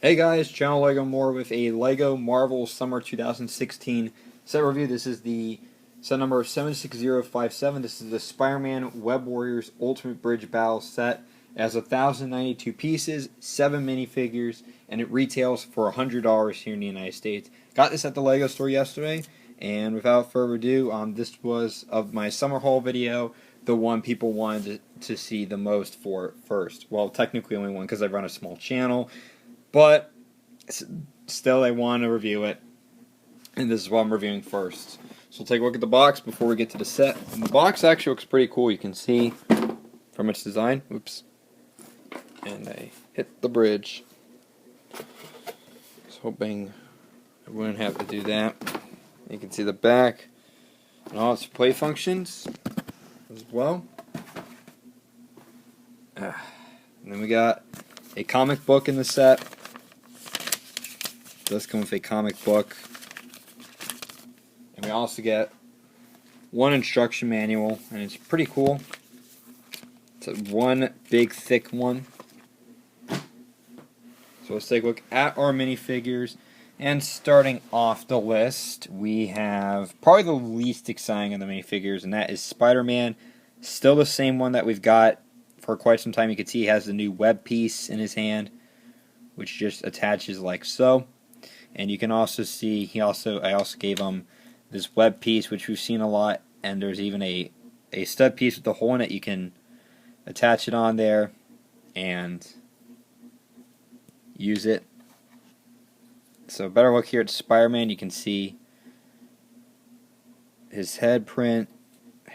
Hey guys, Channel Lego More with a Lego Marvel Summer 2016 set review. This is the set number 76057. This is the Spider-Man Web Warriors Ultimate Bridge Battle set. It has 1,092 pieces, 7 minifigures, and it retails for $100 here in the United States. Got this at the Lego store yesterday, and without further ado, this was, of my summer haul video, the one people wanted to see the most for first. Well, technically only one because I run a small channel. But still, they want to review it, and this is what I'm reviewing first. So we'll take a look at the box before we get to the set. And the box actually looks pretty cool. You can see from its design. Oops. And I hit the bridge. Just hoping I wouldn't have to do that. You can see the back and all its play functions as well. And then we got a comic book in the set. It does come with a comic book. And we also get one instruction manual, and it's pretty cool. It's one big thick one. So let's take a look at our minifigures. And starting off the list, we have probably the least exciting of the minifigures, and that is Spider-Man. Still the same one that we've got for quite some time. You can see he has the new web piece in his hand, which just attaches like so. And you can also see I also gave him this web piece, which we've seen a lot, and there's even a stud piece with a hole in it. You can attach it on there and use it. So better look here at Spider-Man. You can see his head print,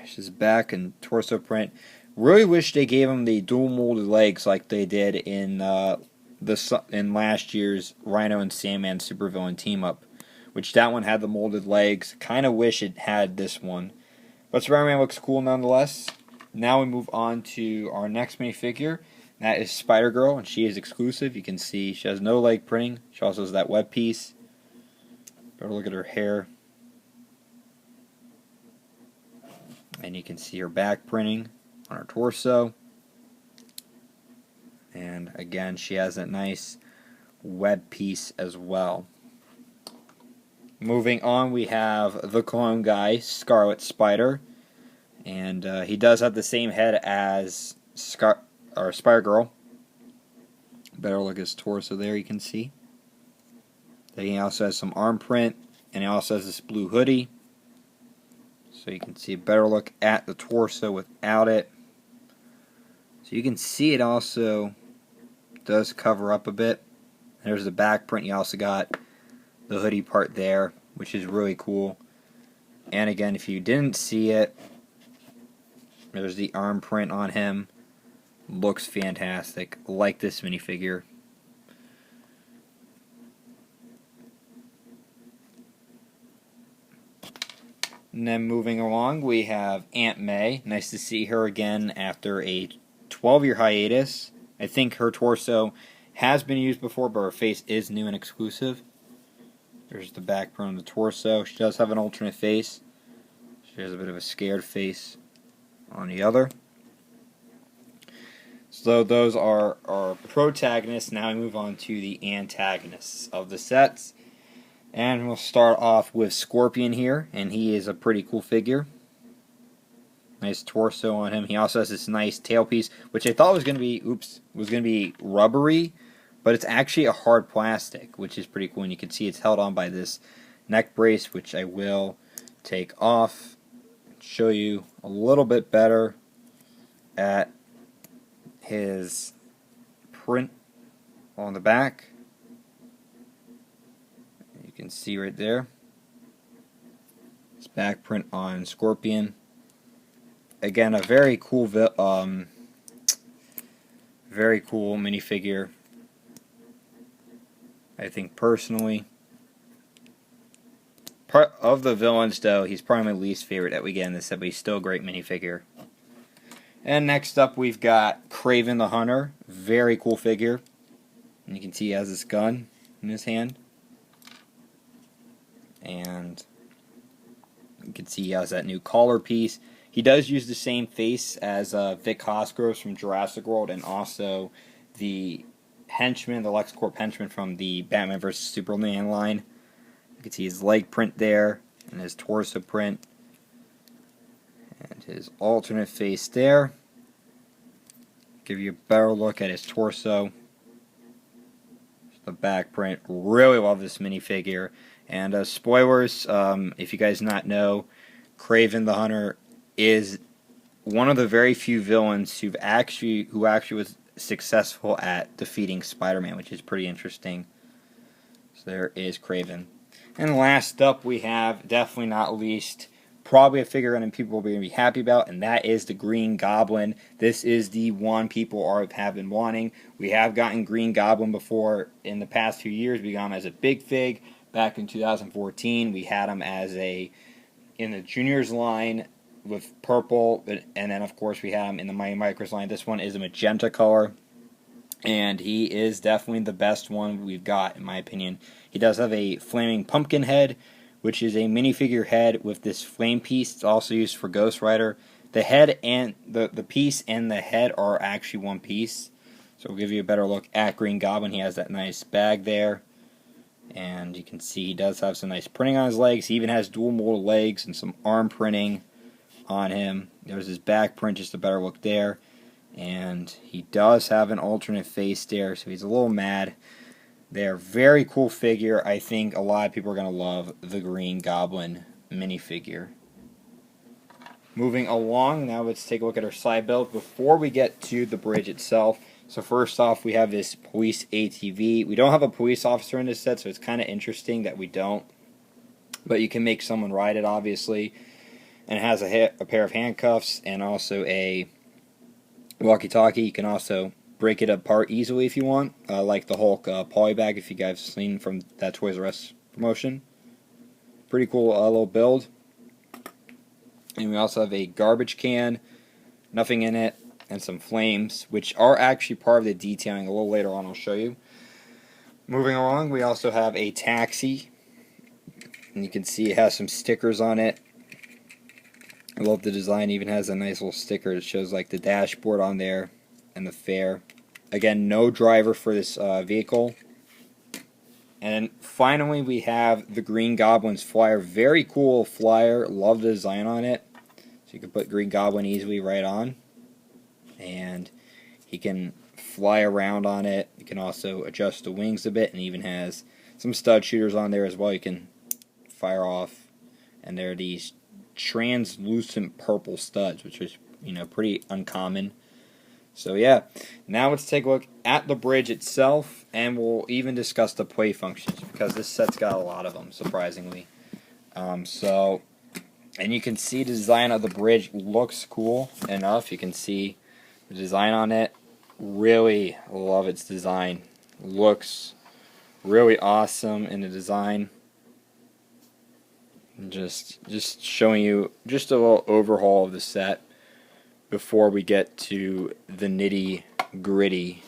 his back and torso print. Really wish they gave him the dual molded legs like they did in last year's Rhino and Sandman supervillain team up, which that one had the molded legs. Kind of wish it had this one, but Spider-Man looks cool nonetheless. Now we move on to our next minifigure. That is Spider-Girl, and she is exclusive. You can see she has no leg printing. She also has that web piece. Better look at her hair, and you can see her back printing on her torso. And again, she has that nice web piece as well. Moving on, we have the clone guy, Scarlet Spider. And he does have the same head as Spider-Girl. Better look at his torso there, you can see. Then he also has some arm print, and he also has this blue hoodie. So you can see a better look at the torso without it. So you can see it also does cover up a bit. There's the back print. You also got the hoodie part there, which is really cool. And again, if you didn't see it, there's the arm print on him. Looks fantastic. Like this minifigure. And then moving along, we have Aunt May. Nice to see her again after a 12-year hiatus. I think her torso has been used before, but her face is new and exclusive. There's the back print on the torso. She does have an alternate face. She has a bit of a scared face on the other. So those are our protagonists. Now we move on to the antagonists of the sets. And we'll start off with Scorpion here, and he is a pretty cool figure. Nice torso on him. He also has this nice tailpiece, which I thought was going to be rubbery, but it's actually a hard plastic, which is pretty cool. And you can see it's held on by this neck brace, which I will take off, show you a little bit better at his print on the back. You can see right there. It's back print on Scorpion. Again, a very cool minifigure. I think personally, part of the villains though, he's probably my least favorite that we get in this set, but he's still a great minifigure. And next up, we've got Kraven the Hunter. Very cool figure. And you can see he has this gun in his hand. And you can see he has that new collar piece. He does use the same face as Vic Cosgrove from Jurassic World, and also the henchman, the LexCorp henchman from the Batman vs. Superman line. You can see his leg print there, and his torso print, and his alternate face there. Give you a better look at his torso. The back print. Really love this minifigure. And spoilers, if you guys not know, Kraven the Hunter is one of the very few villains who actually was successful at defeating Spider-Man, which is pretty interesting. So there is Kraven. And last up, we have, definitely not least, probably a figure that people will be going to be happy about, and that is the Green Goblin. This is the one people have been wanting. We have gotten Green Goblin before in the past few years. We got him as a big fig back in 2014. We had him as in the juniors line with purple, and then of course we had him in the Mighty Micros line. This one is a magenta color, and he is definitely the best one we've got, in my opinion. He does have a flaming pumpkin head, which is a minifigure head with this flame piece. It's also used for Ghost Rider. The head and the piece and the head are actually one piece. So we'll give you a better look at Green Goblin. He has that nice bag there. And you can see he does have some nice printing on his legs. He even has dual molded legs and some arm printing on him. There's his back print, just a better look there. And he does have an alternate face there, so he's a little mad. They're a very cool figure. I think a lot of people are going to love the Green Goblin minifigure. Moving along, now let's take a look at our side build before we get to the bridge itself. So first off, we have this police ATV. We don't have a police officer in this set, so it's kind of interesting that we don't. But you can make someone ride it, obviously. And it has a pair of handcuffs and also a walkie-talkie. You can also break it apart easily if you want, like the Hulk poly bag, if you guys have seen from that Toys R Us promotion. Pretty cool little build. And we also have a garbage can, nothing in it, and some flames, which are actually part of the detailing. A little later on I'll show you. Moving along, we also have a taxi, and you can see it has some stickers on it. I love the design. It even has a nice little sticker that shows like the dashboard on there and the fare. Again, no driver for this vehicle. And then finally we have the Green Goblin's flyer. Very cool flyer. Love the design on it. So you can put Green Goblin easily right on. And he can fly around on it. You can also adjust the wings a bit, and even has some stud shooters on there as well. You can fire off. And there are these translucent purple studs, which is, pretty uncommon. So yeah, now let's take a look at the bridge itself, and we'll even discuss the play functions, because this set's got a lot of them, surprisingly. And you can see the design of the bridge looks cool enough. You can see the design on it. Really love its design. Looks really awesome in the design. Just showing you just a little overhaul of the set before we get to the nitty-gritty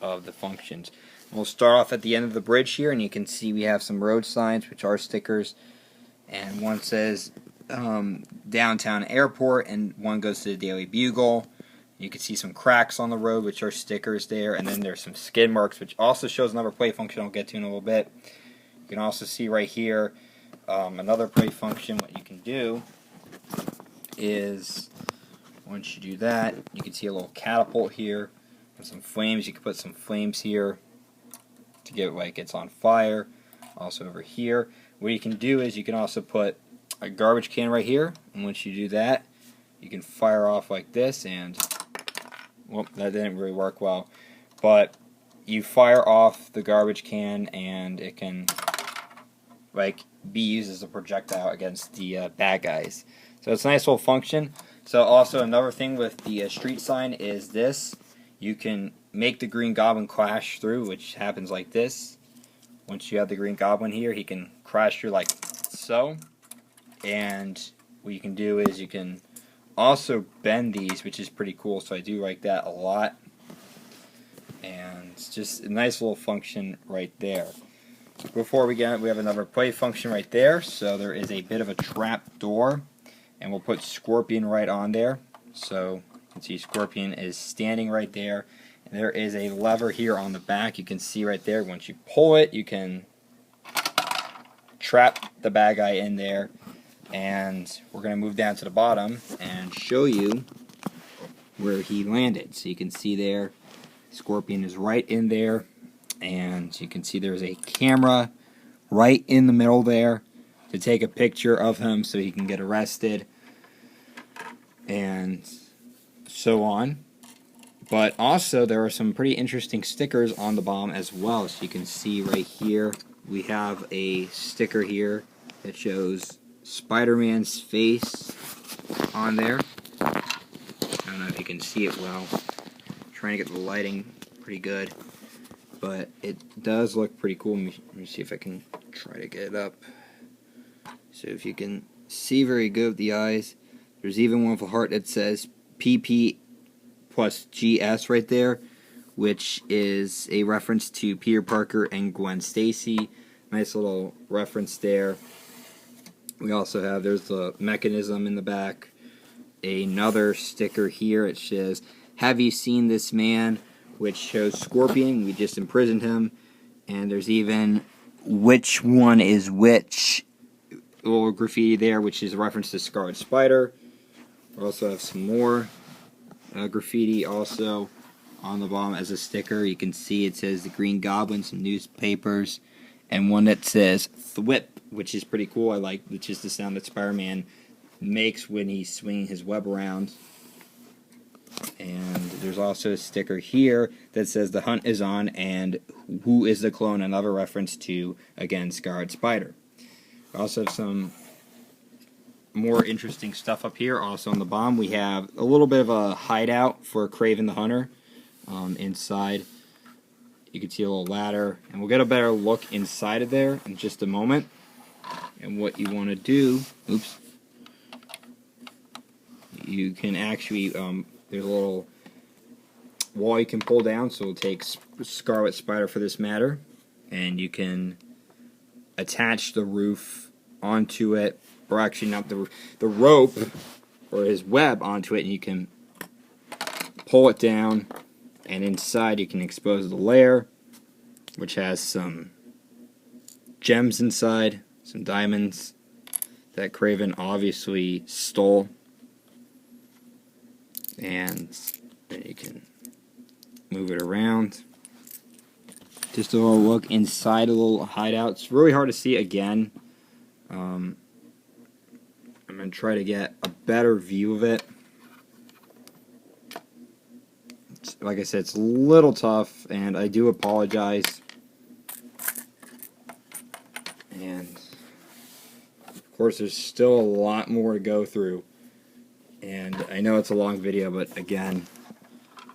of the functions. We'll start off at the end of the bridge here, and you can see we have some road signs, which are stickers, and one says Downtown Airport, and one goes to the Daily Bugle. You can see some cracks on the road, which are stickers there, and then there's some skid marks, which also shows another play function I'll get to in a little bit. You can also see right here another play function. What you can do is, once you do that, you can see a little catapult here and some flames. You can put some flames here to get like it's on fire. Also over here, what you can do is you can also put a garbage can right here, and once you do that, you can fire off like this, and well, that didn't really work well, but you fire off the garbage can and it can like be used as a projectile against the bad guys. So it's a nice little function. So also another thing with the street sign is this. You can make the Green Goblin crash through, which happens like this. Once you have the Green Goblin here, he can crash through like so. And what you can do is you can also bend these, which is pretty cool. So I do like that a lot. And it's just a nice little function right there. Before we get it, we have another play function right there. So there is a bit of a trap door. And we'll put Scorpion right on there. So you can see Scorpion is standing right there. And there is a lever here on the back. You can see right there. Once you pull it, you can trap the bad guy in there. And we're going to move down to the bottom and show you where he landed. So you can see there, Scorpion is right in there. And you can see there's a camera right in the middle there to take a picture of him so he can get arrested and so on. But also there are some pretty interesting stickers on the bomb as well. So you can see right here we have a sticker here that shows Spider-Man's face on there. I don't know if you can see it well. I'm trying to get the lighting pretty good, but it does look pretty cool. Let me see if I can try to get it up. So if you can see very good with the eyes, there's even one with a heart that says PP plus GS right there, which is a reference to Peter Parker and Gwen Stacy. Nice little reference there. We also have, there's the mechanism in the back. Another sticker here, it says, "Have you seen this man?" which shows Scorpion. We just imprisoned him. And there's even "which one is which" little graffiti there, which is a reference to Scarlet Spider. We also have some more graffiti also on the bomb as a sticker. You can see it says the Green Goblin, some newspapers, and one that says "thwip," which is pretty cool. I like, which is the sound that Spider-Man makes when he's swinging his web around. And there's also a sticker here that says "the hunt is on" and "who is the clone?" another reference to, again, Scarlet Spider. We also have some more interesting stuff up here. Also on the bomb we have a little bit of a hideout for Kraven the Hunter. Inside you can see a little ladder, and we'll get a better look inside of there in just a moment. And what you want to do, oops, you can actually, there's a little wall you can pull down, so it'll take Scarlet Spider for this matter, and you can attach the roof onto it, or actually not the rope or his web onto it, and you can pull it down, and inside you can expose the lair, which has some gems inside, some diamonds that Kraven obviously stole. And then you can move it around. Just a little look inside a little hideout. It's really hard to see again. I'm going to try to get a better view of it. Like I said, it's a little tough, and I do apologize. And of course there's still a lot more to go through. And I know it's a long video, but again,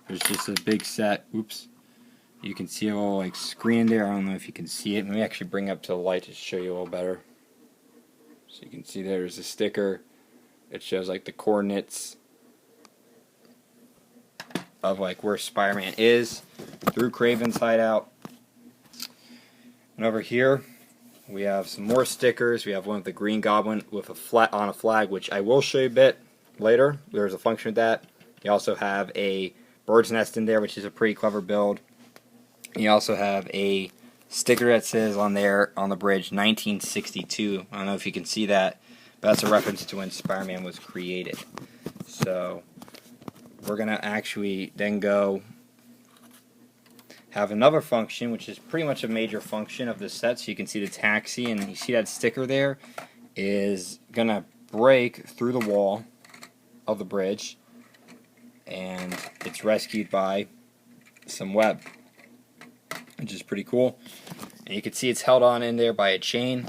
there's just a big set. Oops. You can see a little like screen there. I don't know if you can see it. Let me actually bring it up to the light to show you a little better. So you can see there's a sticker. It shows like the coordinates of like where Spider-Man is through Kraven's hideout. And over here we have some more stickers. We have one with the Green Goblin with a flag, which I will show you a bit later. There's a function with that. You also have a bird's nest in there, which is a pretty clever build. And you also have a sticker that says on there on the bridge 1962. I don't know if you can see that, but that's a reference to when Spider-Man was created. So we're going to actually then go have another function, which is pretty much a major function of the set. So you can see the taxi, and you see that sticker there is going to break through the wall of the bridge, and it's rescued by some web, which is pretty cool. And you can see it's held on in there by a chain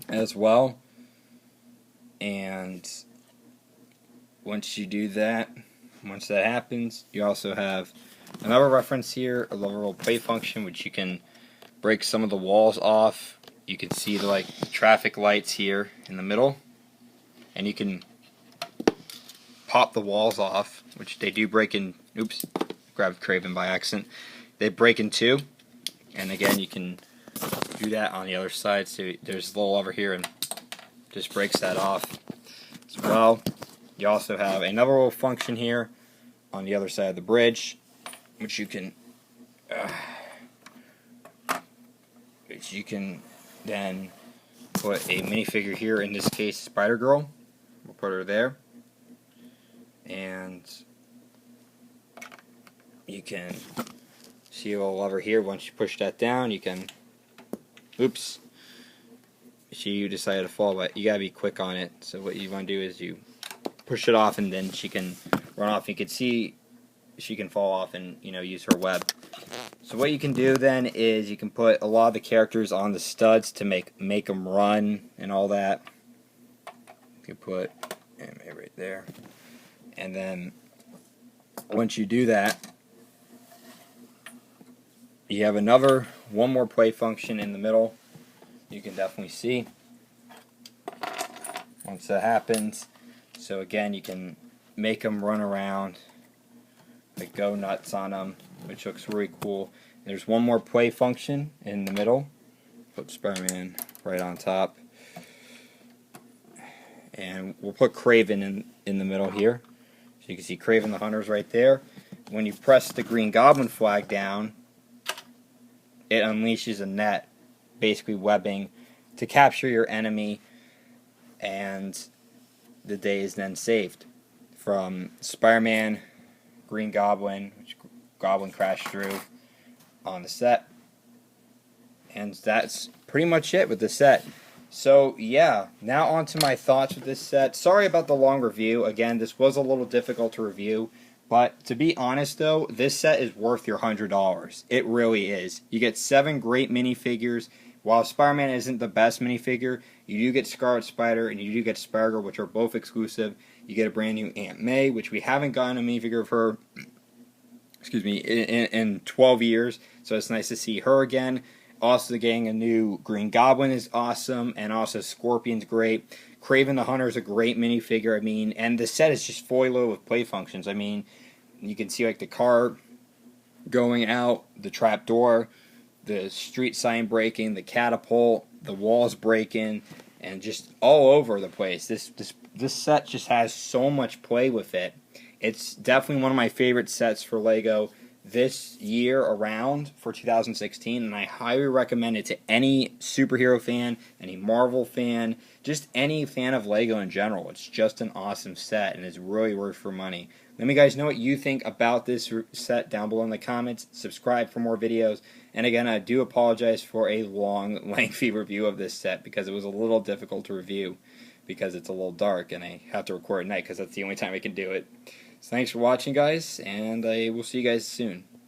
as well. And once you do that, once that happens, you also have another reference here, a little plate function, which you can break some of the walls off. You can see the like traffic lights here in the middle, and you can pop the walls off, which they do break in. Oops, grabbed Kraven by accident. They break in two, and again you can do that on the other side. So there's a little over here and just breaks that off as well. You also have another little function here on the other side of the bridge, which you can then put a minifigure here, in this case Spider-Girl. We'll put her there, and you can see a little lever here. Once you push that down, you can, oops, she decided to fall, but you gotta be quick on it. So what you want to do is you push it off, and then she can run off. You can see she can fall off and, you know, use her web. So what you can do then is you can put a lot of the characters on the studs to make them run and all that. You can put anime right there, and then once you do that, you have one more play function in the middle. You can definitely see once that happens. So again, you can make them run around, like go nuts on them, which looks really cool. There's one more play function in the middle. Put Spider-Man right on top, and we'll put Kraven in the middle here. So you can see Kraven the Hunter's right there. When you press the Green Goblin flag down, it unleashes a net, basically webbing, to capture your enemy, and the day is then saved. From Spider-Man, Green Goblin, which Goblin crashed through on the set, and that's pretty much it with the set. So yeah, now on to my thoughts with this set. Sorry about the long review. Again, this was a little difficult to review, but to be honest though, this set is worth your $100. It really is. You get 7 great minifigures. While Spider-Man isn't the best minifigure, you do get Scarlet Spider and you do get Spider-Girl, which are both exclusive. You get a brand new Aunt May, which we haven't gotten a minifigure of her, excuse me, in 12 years. So it's nice to see her again. Also getting a new Green Goblin is awesome, and also Scorpion's great. Kraven the Hunter is a great minifigure. I mean, and the set is just fully loaded with play functions. I mean, you can see like the car going out, the trap door, the street sign breaking, the catapult, the walls breaking, and just all over the place. This set just has so much play with it. It's definitely one of my favorite sets for LEGO this year around for 2016, and I highly recommend it to any superhero fan, any Marvel fan, just any fan of LEGO in general. It's just an awesome set, and it's really worth your money. Let me guys know what you think about this set down below in the comments. Subscribe for more videos, and again, I do apologize for a long, lengthy review of this set because it was a little difficult to review because it's a little dark, and I have to record at night because that's the only time I can do it. So thanks for watching, guys, and I will see you guys soon.